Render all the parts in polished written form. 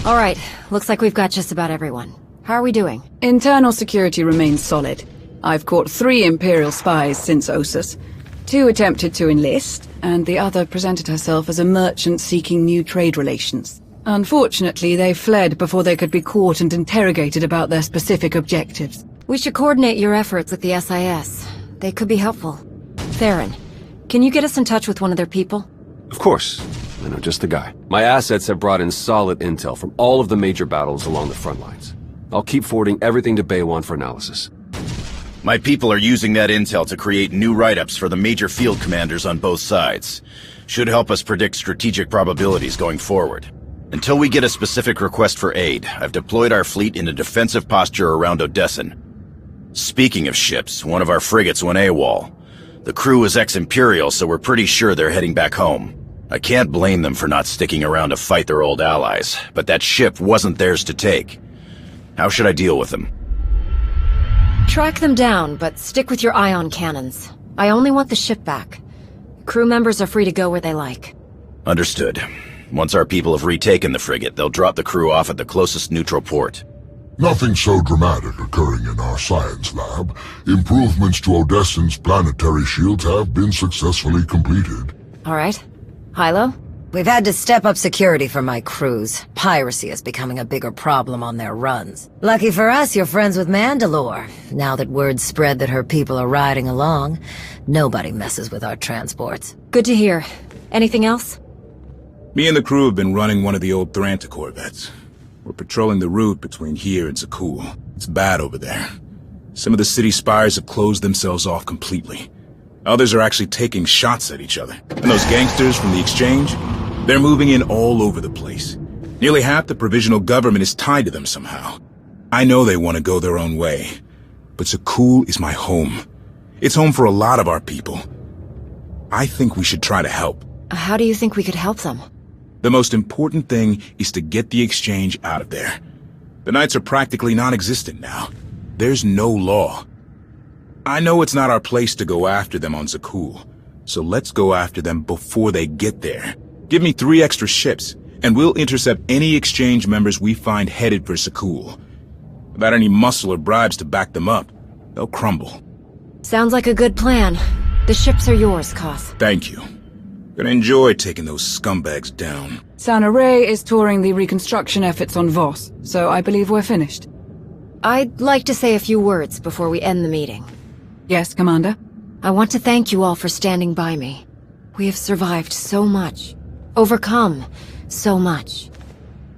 Alright, looks like we've got just about everyone. How are we doing? Internal security remains solid. I've caught 3 Imperial spies since Ossus. 2 attempted to enlist, and the other presented herself as a merchant seeking new trade relations. Unfortunately, they fled before they could be caught and interrogated about their specific objectives. We should coordinate your efforts with the SIS. They could be helpful. Theron, can you get us in touch with one of their people? Of course. I know just the guy. My assets have brought in solid intel from all of the major battles along the front lines. I'll keep forwarding everything to Baywan for analysis. My people are using that intel to create new write-ups for the major field commanders on both sides. Should help us predict strategic probabilities going forward. Until we get a specific request for aid, I've deployed our fleet in a defensive posture around Odessen. Speaking of ships, one of our frigates went AWOL. The crew is ex-Imperial, so we're pretty sure they're heading back home. I can't blame them for not sticking around to fight their old allies, but that ship wasn't theirs to take. How should I deal with them? Track them down, but stick with your ion cannons. I only want the ship back. Crew members are free to go where they like. Understood. Once our people have retaken the frigate, they'll drop the crew off at the closest neutral port. Nothing so dramatic occurring in our science lab. Improvements to Odessen's planetary shields have been successfully completed. All right. Hilo? We've had to step up security for my crews. Piracy is becoming a bigger problem on their runs. Lucky for us, you're friends with Mandalore. Now that word's spread that her people are riding along, nobody messes with our transports. Good to hear. Anything else? Me and the crew have been running one of the old Thranta corvettes. We're patrolling the route between here and Zakul. It's bad over there. Some of the city spires have closed themselves off completely. Others are actually taking shots at each other. And those gangsters from the exchange, they're moving in all over the place. Nearly half the provisional government is tied to them somehow. I know they want to go their own way, but Zakul is my home. It's home for a lot of our people. I think we should try to help. How do you think we could help them? The most important thing is to get the exchange out of there. The Knights are practically non-existent now. There's no law. I know it's not our place to go after them on Zakul, so let's go after them before they get there. Give me 3 extra ships, and we'll intercept any exchange members we find headed for Zakul. Without any muscle or bribes to back them up, they'll crumble. Sounds like a good plan. The ships are yours, Koth. Thank you. Gonna enjoy taking those scumbags down. Sana Ray is touring the reconstruction efforts on Voss, so I believe we're finished. I'd like to say a few words before we end the meeting. Yes, Commander? I want to thank you all for standing by me. We have survived so much. Overcome so much.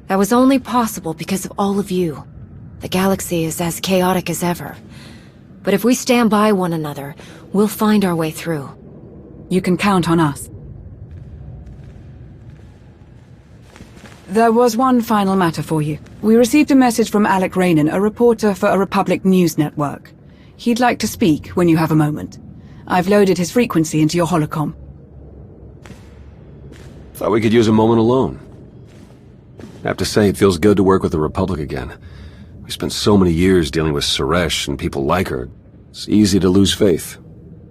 That was only possible because of all of you. The galaxy is as chaotic as ever. But if we stand by one another, we'll find our way through. You can count on us. There was one final matter for you. We received a message from Alec Raynon, a reporter for a Republic news network. He'd like to speak when you have a moment. I've loaded his frequency into your holocom. Thought we could use a moment alone. I have to say, it feels good to work with the Republic again. We spent so many years dealing with Suresh and people like her. It's easy to lose faith.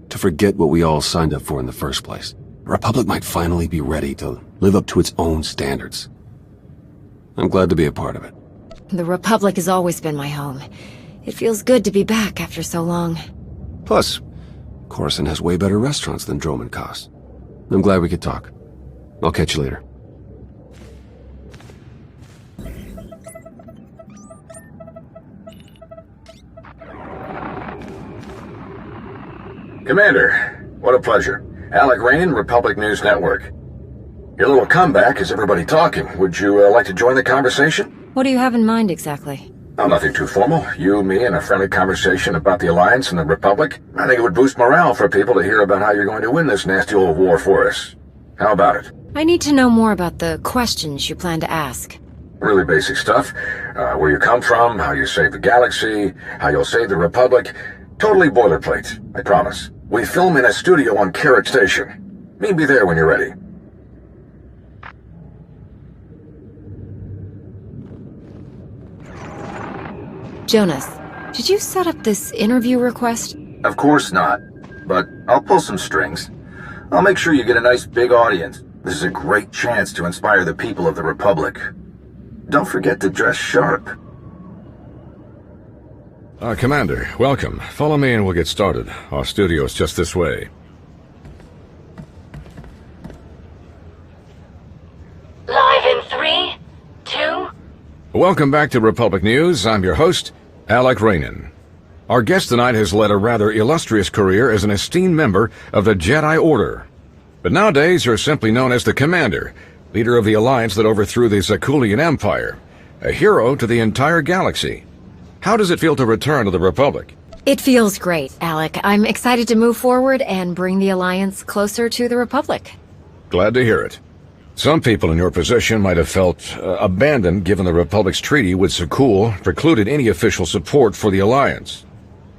To forget what we all signed up for in the first place. The Republic might finally be ready to live up to its own standards. I'm glad to be a part of it. The Republic has always been my home. It feels good to be back after so long. Plus, Coruscant has way better restaurants than Droman Kos. I'm glad we could talk. I'll catch you later. Commander, what a pleasure. Alec Raynon, Republic News Network. Your little comeback has everybody talking. Would you like to join the conversation? What do you have in mind exactly? Oh, nothing too formal. You, me, and a friendly conversation about the Alliance and the Republic. I think it would boost morale for people to hear about how you're going to win this nasty old war for us. How about it? I need to know more about the questions you plan to ask. Really basic stuff. Where you come from, how you save the galaxy, how you'll save the Republic. Totally boilerplate, I promise. We film in a studio on Carrick Station. Meet me there when you're ready. Jonas, did you set up this interview request? Of course not. But I'll pull some strings. I'll make sure you get a nice big audience. This is a great chance to inspire the people of the Republic. don't forget to dress sharp. Commander, welcome. Follow me and we'll get started. Our studio is just this way. Live in 3, 2... Welcome back to Republic News. I'm your host, Alec Rainon. Our guest tonight has led a rather illustrious career as an esteemed member of the Jedi Order. But nowadays you're simply known as the Commander, leader of the alliance that overthrew the Zakulian Empire, a hero to the entire galaxy. How does it feel to return to the Republic? It feels great, Alec. I'm excited to move forward and bring the Alliance closer to the Republic. Glad to hear it. Some people in your position might have felt abandoned given the Republic's treaty with Zakul precluded any official support for the Alliance.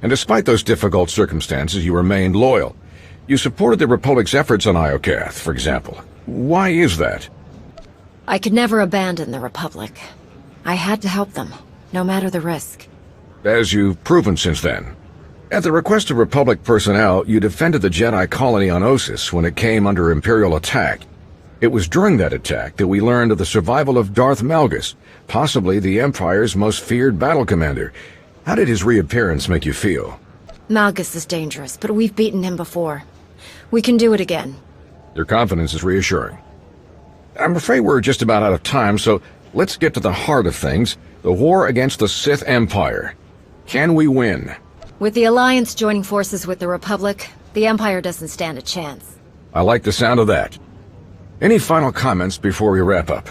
And despite those difficult circumstances, you remained loyal. You supported the Republic's efforts on Iokath, for example. Why is that? I could never abandon the Republic. I had to help them, no matter the risk. As you've proven since then. At the request of Republic personnel, you defended the Jedi colony on Ossus when it came under Imperial attack. It was during that attack that we learned of the survival of Darth Malgus, possibly the Empire's most feared battle commander. How did his reappearance make you feel? Malgus is dangerous, but we've beaten him before. We can do it again. Your confidence is reassuring. I'm afraid we're just about out of time, so let's get to the heart of things, the war against the Sith Empire. Can we win? With the Alliance joining forces with the Republic, the Empire doesn't stand a chance. I like the sound of that. Any final comments before we wrap up?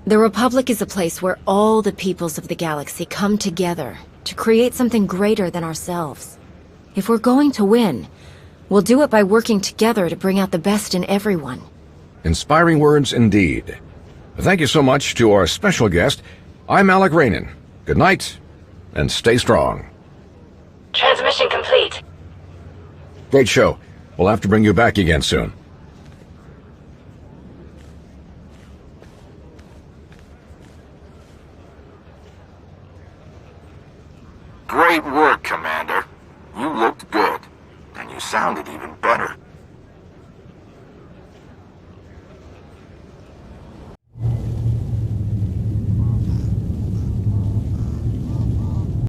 The Republic is a place where all the peoples of the galaxy come together to create something greater than ourselves. If we're going to win, we'll do it by working together to bring out the best in everyone. Inspiring words indeed. Thank you so much to our special guest. I'm Alec Rainon. Good night, and stay strong. Transmission complete. Great show. We'll have to bring you back again soon. Great work, Commander. You looked good, and you sounded even better.